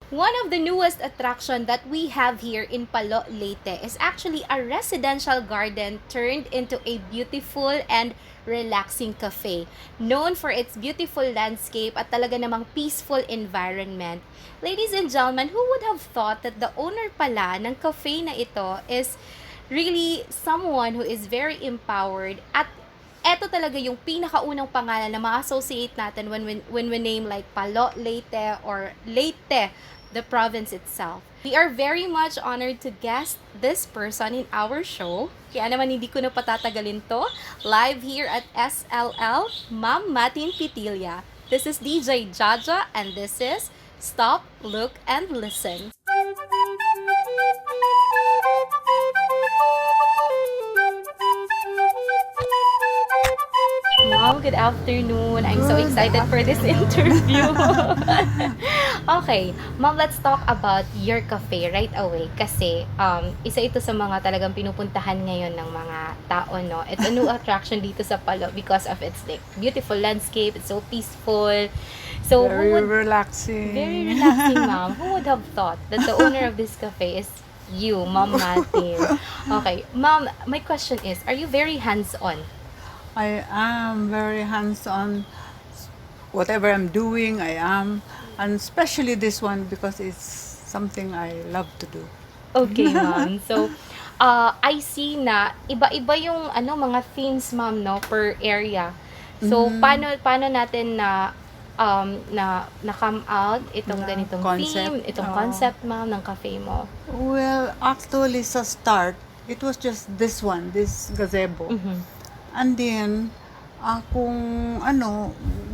One of the newest attraction that we have here in Palo, Leyte is actually a residential garden turned into a beautiful and relaxing cafe. Known for its beautiful landscape at talaga namang peaceful environment. Ladies and gentlemen, who would have thought that the owner pala ng cafe na ito is really someone who is very empowered at eto talaga yung pinakaunang pangalan na ma-associate natin when we name like Palo, Leyte or Leyte, the province itself. We are very much honored to guest this person in our show. Kaya naman hindi ko na patatagalin to. Live here at SLL, Ma'am Matin Petilla. This is DJ Jaja and this is Stop, Look, and Listen. Ma'am, good afternoon. I'm so excited for this interview. Okay, Ma'am, let's talk about your cafe right away kasi isa ito sa mga talagang pinupuntahan ngayon ng mga tao, no? It's a new attraction dito sa Palo because of its like beautiful landscape. It's so peaceful. So Very relaxing. very relaxing, Ma'am. Who would have thought that the owner of this cafe is you, Ma'am Natin? Okay, Ma'am, my question is, are you very hands-on? I am very hands-on. Whatever I'm doing, I am. And especially this one because it's something I love to do. Okay, ma'am. So, I see na iba-iba yung mga themes, ma'am, no, per area. So, paano natin na come out itong Na ganitong concept, theme, itong oo. concept, ma'am, ng cafe mo? Well, actually sa start, it was just this one, this gazebo. And then,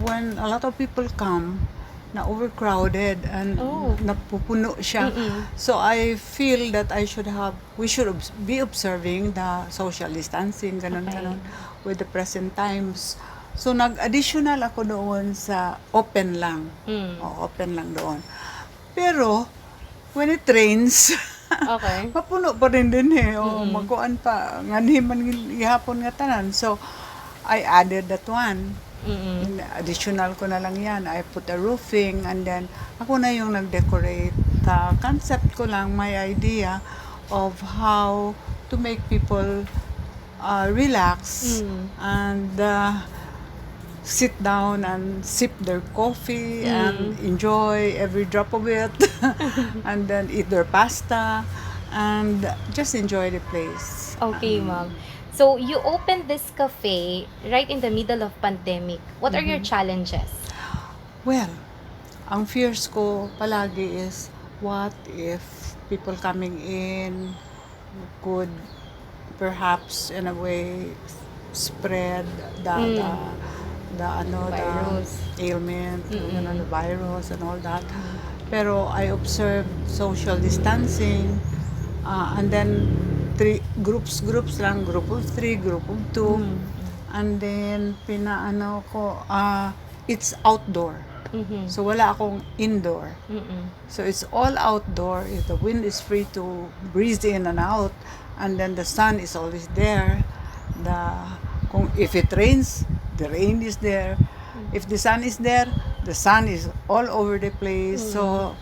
when a lot of people come, na overcrowded and Oh. napupuno siya. So I feel that we should be observing the social distancing, Okay. ganon, with the present times. So nag-additional ako doon sa open lang. Open lang doon. Pero, when it rains, Okay. mapuno pa rin din eh. Magkuan pa. Nganhi man gihapon nga tanan. So, I added that one. Additional ko na lang yan. I put a roofing and then ako na yung nag-decorate. The concept ko lang, my idea of how to make people relax and sit down and sip their coffee and enjoy every drop of it and then eat their pasta and just enjoy the place. Okay, ma'am. So, you opened this cafe right in the middle of pandemic. What are your challenges? Well, ang fears ko palagi is what if people coming in could perhaps in a way spread the Virus. ailment, the virus and all that. Pero I observed social distancing and then groups lang, group of 3, group of 2. And then it's outdoor. So wala akong indoor. So it's all outdoor. If the wind is free to breeze in and out, and then the sun is always there. If it rains, the rain is there. If the sun is there, the sun is all over the place. So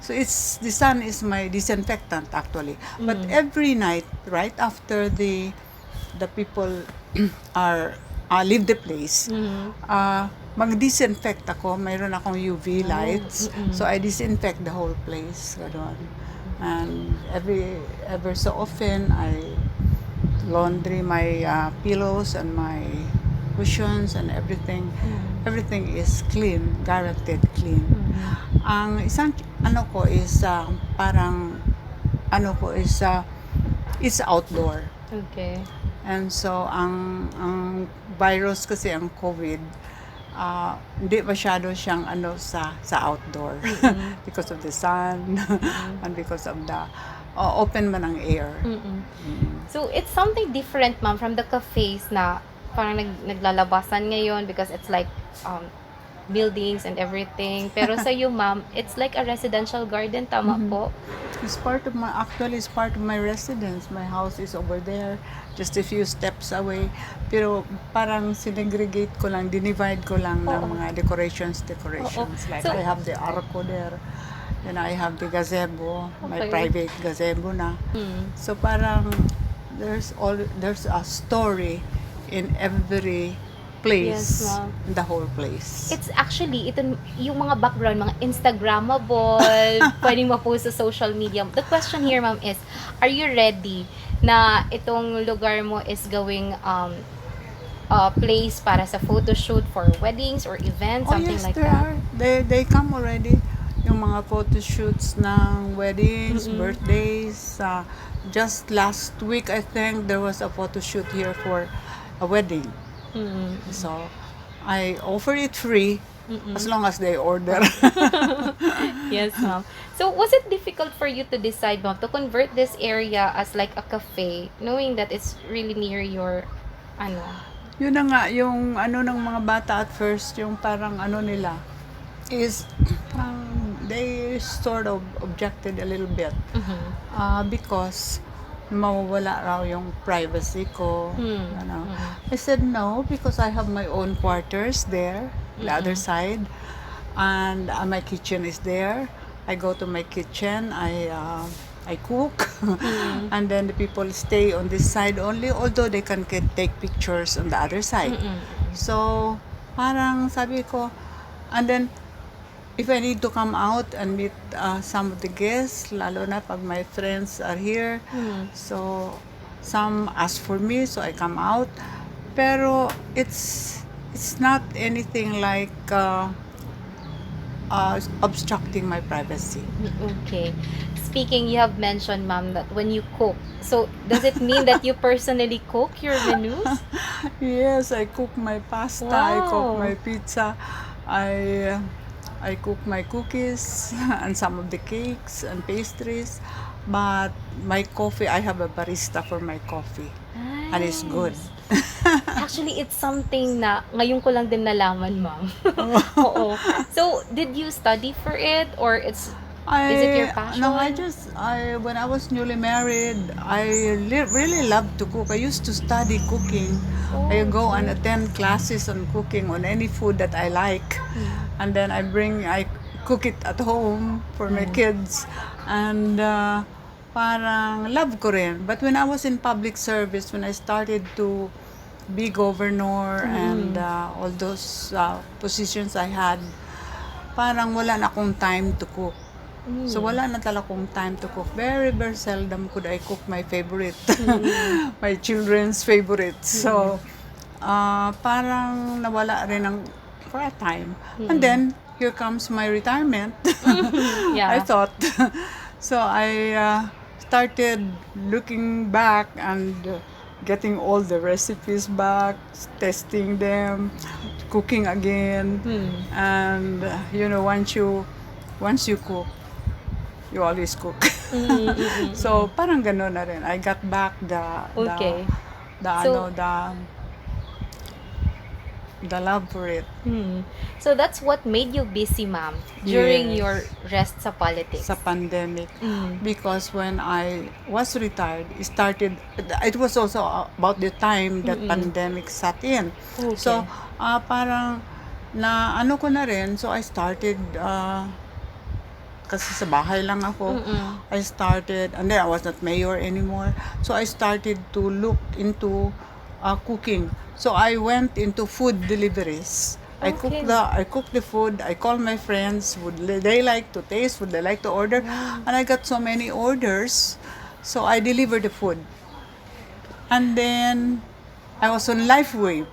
So the sun is my disinfectant actually. But every night, right after the people leave the place, mag-disinfect ako. Mayroon akong UV lights. So I disinfect the whole place. Ganun. And ever so often, I laundry my pillows and my cushions and everything. Everything is clean, guaranteed clean. Ang isang it's outdoor. Okay. And so ang virus kasi ang COVID hindi masyado siyang sa outdoor because of the sun and because of the open man ang air. So, it's something different, ma'am, from the cafes na parang naglalabasan ngayon because it's like buildings and everything. Pero sa you, ma'am, it's like a residential garden, tama po? It's part of my residence. My house is over there, just a few steps away. Pero parang sinegregate ko lang, dinivide ko lang ng mga decorations. Oo. Like So- I have the arco there. Then I have the gazebo, my Okay. private gazebo na. Mm. So parang there's a story in every place, Yes, ma'am. in the whole place. It's actually, ito, yung mga background, mga Instagrammable, pwedeng ma-post sa social media. The question here, ma'am, is, are you ready na itong lugar mo is going place para sa photo shoot for weddings or events, Oh something yes, like there that? are. They come already. Yung mga photo shoots ng weddings, birthdays. Just last week, I think, there was a photo shoot here for a wedding. Mm. So, I offer it free as long as they order. Yes, ma'am. So, was it difficult for you to decide, ma'am, to convert this area as like a cafe, knowing that it's really near your, ano? Yun na nga, yung ano ng mga bata at first, yung parang ano nila, is they sort of objected a little bit. Because mawawala raw yung privacy ko. Ano. I said no, because I have my own quarters there, the other side, and my kitchen is there. I go to my kitchen, I cook, and then the people stay on this side only, although they can take pictures on the other side. So, parang sabi ko, and then, if I need to come out and meet some of the guests, lalo na pag my friends are here, so some ask for me, so I come out. Pero it's not anything like obstructing my privacy. Okay. Speaking, you have mentioned, ma'am, that when you cook, so does it mean that you personally cook your menus? Yes, I cook my pasta, I cook Wow. my pizza, I cook my cookies and some of the cakes and pastries. But my coffee, I have a barista for my coffee. And it's good. Actually, it's something na ngayon ko lang din nalaman, ma'am. Oo. So, did you study for it or is it your passion? No, when I was newly married, I really loved to cook. I used to study cooking. I go and attend classes on cooking on any food that I like. And then I cook it at home for my kids. And parang love ko rin. But when I was in public service, when I started to be governor and all those positions I had, parang wala na akong time to cook. So wala na talaga akong time to cook. Very, very seldom could I cook my favorite, my children's favorites. So parang nawala rin for a time. And then here comes my retirement. Yeah. I thought. So I started looking back and getting all the recipes back, testing them, cooking again. And once you cook, you always cook. So parang gano'n na rin. I got back Okay. the love for it. So that's what made you busy, ma'am, during Yes. your rest sa politics. Sa pandemic. Because when I was retired, it was also about the time that pandemic set in. Okay. So, parang na ano ko na rin, so I started kasi sa bahay lang ako. I started, and then I was not mayor anymore. So I started to look into cooking. So I went into food deliveries. I cook the food. I call my friends. Would they like to taste? Would they like to order? And I got so many orders. So I delivered the food. And then I was on LifeWave.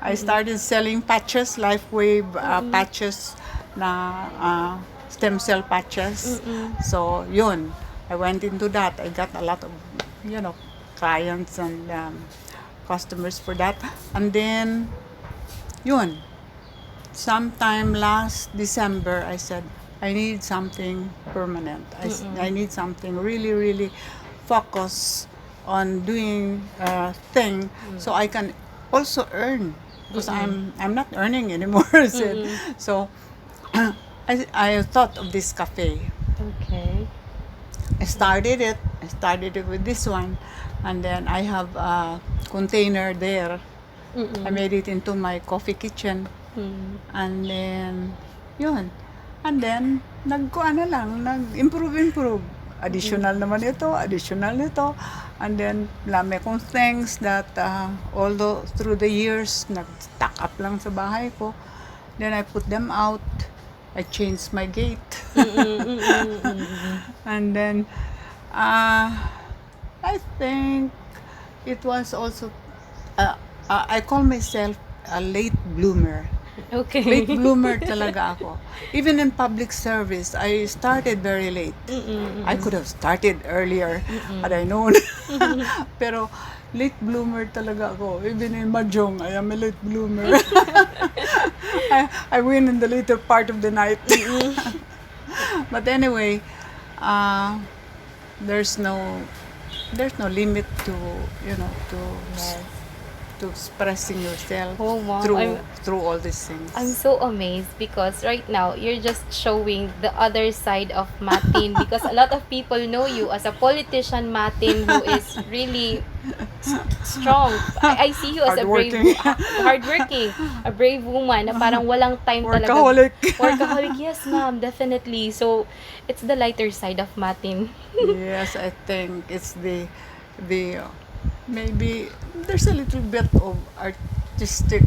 I started selling patches, LifeWave patches na stem cell patches. So yun, I went into that. I got a lot of clients and customers for that. And then yun, sometime last December, I said, I need something permanent. I need something really, really focus on doing a thing so I can also earn. Because I'm not earning anymore. So I thought of this cafe. Okay. I started it with this one. And then I have a container there. I made it into my coffee kitchen. And then, yun. And then, nag-improve. Additional naman ito, additional nito. And then, lami kong things that although through the years, nag-stack up lang sa bahay ko. Then I put them out. I changed my gate. And then, I think it was also, I call myself a late bloomer. Okay. Late bloomer talaga ako. Even in public service, I started very late. I could have started earlier had I known. Pero late bloomer talaga ako. Even in Mahjong, I am a late bloomer. I win in the later part of the night. But anyway, there's no limit to, Yes. to expressing yourself Oh, Mom, through all these things. I'm so amazed because right now you're just showing the other side of Matin because a lot of people know you as a politician, Matin, who is really strong. I see you as hardworking, a brave woman na parang walang time talaga. Workaholic, yes ma'am, definitely. So, it's the lighter side of Matin. Yes, I think it's the maybe there's a little bit of artistic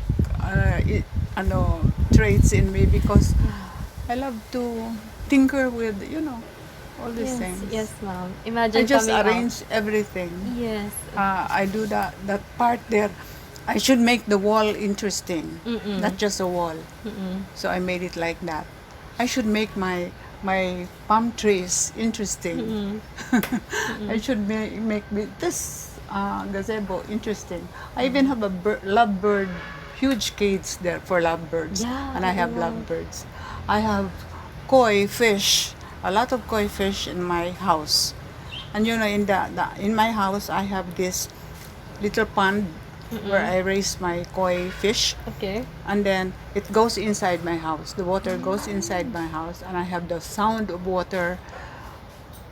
traits in me because I love to tinker with all these things. Yes, ma'am. I Imagine just coming arrange everything. Yes. I do that part there. I should make the wall interesting, not just a wall. So I made it like that. I should make my palm trees interesting. I should make this gazebo interesting. I even have a lovebird, huge cage there for lovebirds, Yeah, and I have wow. lovebirds. I have koi fish, a lot of koi fish in my house, and in my house I have this little pond where I raise my koi fish. Okay. And then it goes inside my house. The water goes inside my house, and I have the sound of water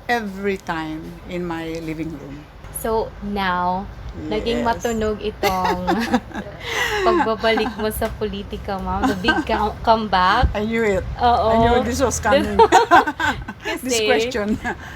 every time in my living room. So, now, naging Yes. matunog itong pagbabalik mo sa politika, ma'am. The big comeback. I knew it. Oo. I knew this was coming. This Kasi- question.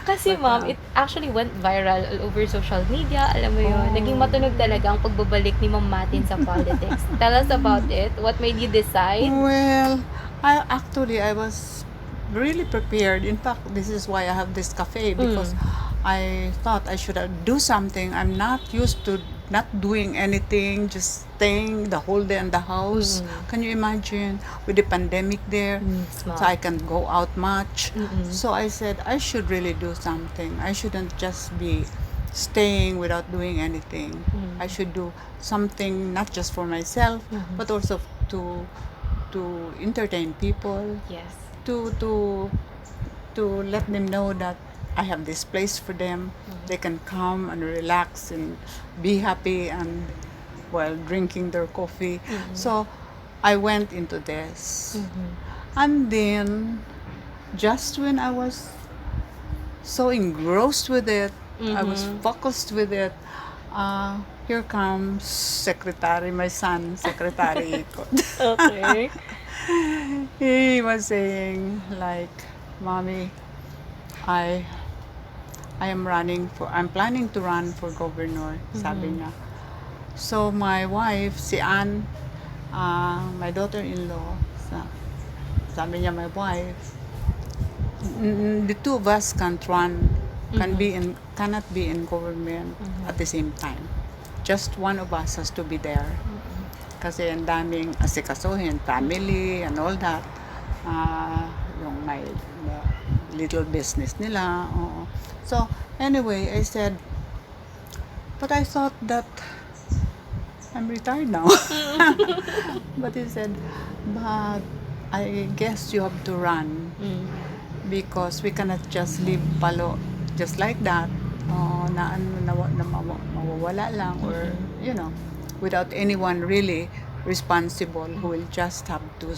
Kasi But, ma'am, it actually went viral all over social media. Alam mo yun, naging matunog talaga ang pagbabalik ni Ma'am Matin sa politics. Tell us about it. What made you decide? Well, I was really prepared. In fact, this is why I have this cafe because I thought I should do something. I'm not used to not doing anything, just staying the whole day in the house. Can you imagine with the pandemic there? So I can't go out much. So I said I should really do something. I shouldn't just be staying without doing anything. I should do something not just for myself, but also to entertain people, Yes. to let them know that I have this place for them. They can come and relax and be happy and while drinking their coffee. So I went into this. And then just when I was so engrossed with it, I was focused with it, here comes my son, Secretary. Okay. He was saying like, Mommy, I'm planning to run for governor, sabi niya. So my wife, si Ann, my daughter-in-law, sabi niya, my wife, the two of us can't run, cannot be in government at the same time. Just one of us has to be there. Kasi ang daming asikasuhin, family and all that. Yung my little business nila. Oo. So, anyway, I said, but I thought that I'm retired now. But he said, but I guess you have to run because we cannot just leave Palo just like that. Mawawala lang or, without anyone really responsible who will just have to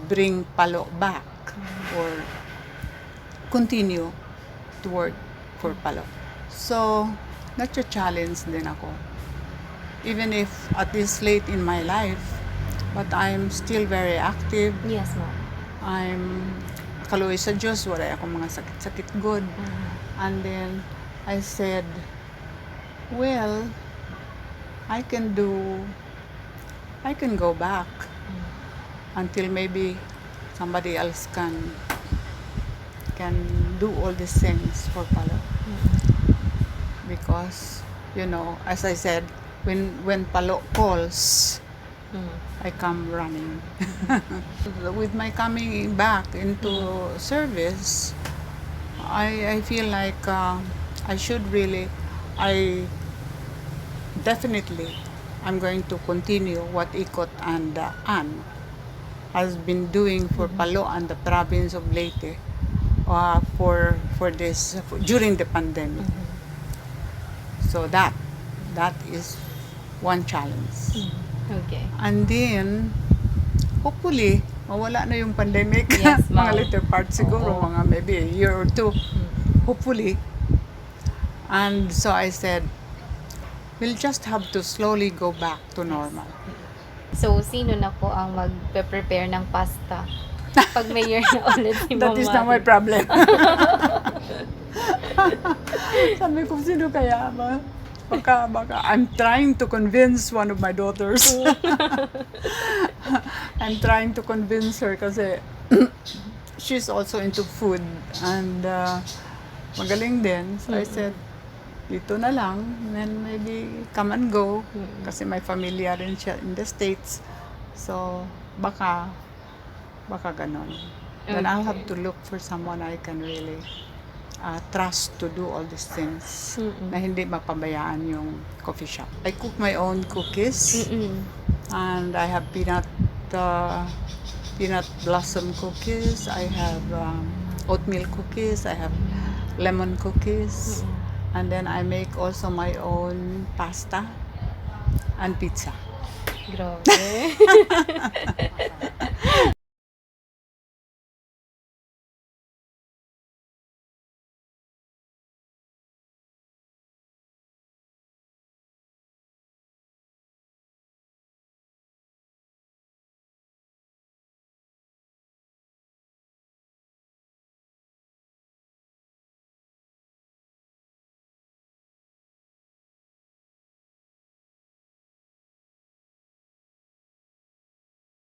bring Palo back or continue to work for Palo. So, that's a challenge din ako. Even if at this late in my life, but I'm still very active. Yes, ma'am. I'm nakaluoy sa Diyos, wala akong mga sakit-sakit good. And then, I said, well, I can go back until maybe somebody else can do all these things for Palo. Because, as I said, when Palo calls, I come running. With my coming back into service, I feel like I'm going to continue what Ikot and Ann has been doing for Palo and the province of Leyte during the pandemic. So that is one challenge. Okay. And then, hopefully, mawala na yung pandemic. Yes, mga ma'am. later part siguro, Oo. mga maybe a year or two. Hopefully. And so I said, we'll just have to slowly go back to normal. So, sino na po ang mag-prepare ng pasta pag may year na ulit si That Ma'am is not my Matin? problem. Sabi ko, sino kaya ba? Baka, I'm trying to convince one of my daughters. I'm trying to convince her kasi she's also into food and magaling din. So I said, dito na lang, then maybe come and go. Kasi may familia rin siya in the States. So, baka ganon. Then I'll have to look for someone I can really trust to do all these things na hindi mapabayaan yung coffee shop. I cook my own cookies and I have peanut blossom cookies, I have oatmeal cookies, I have lemon cookies, and then I make also my own pasta and pizza. Grabe.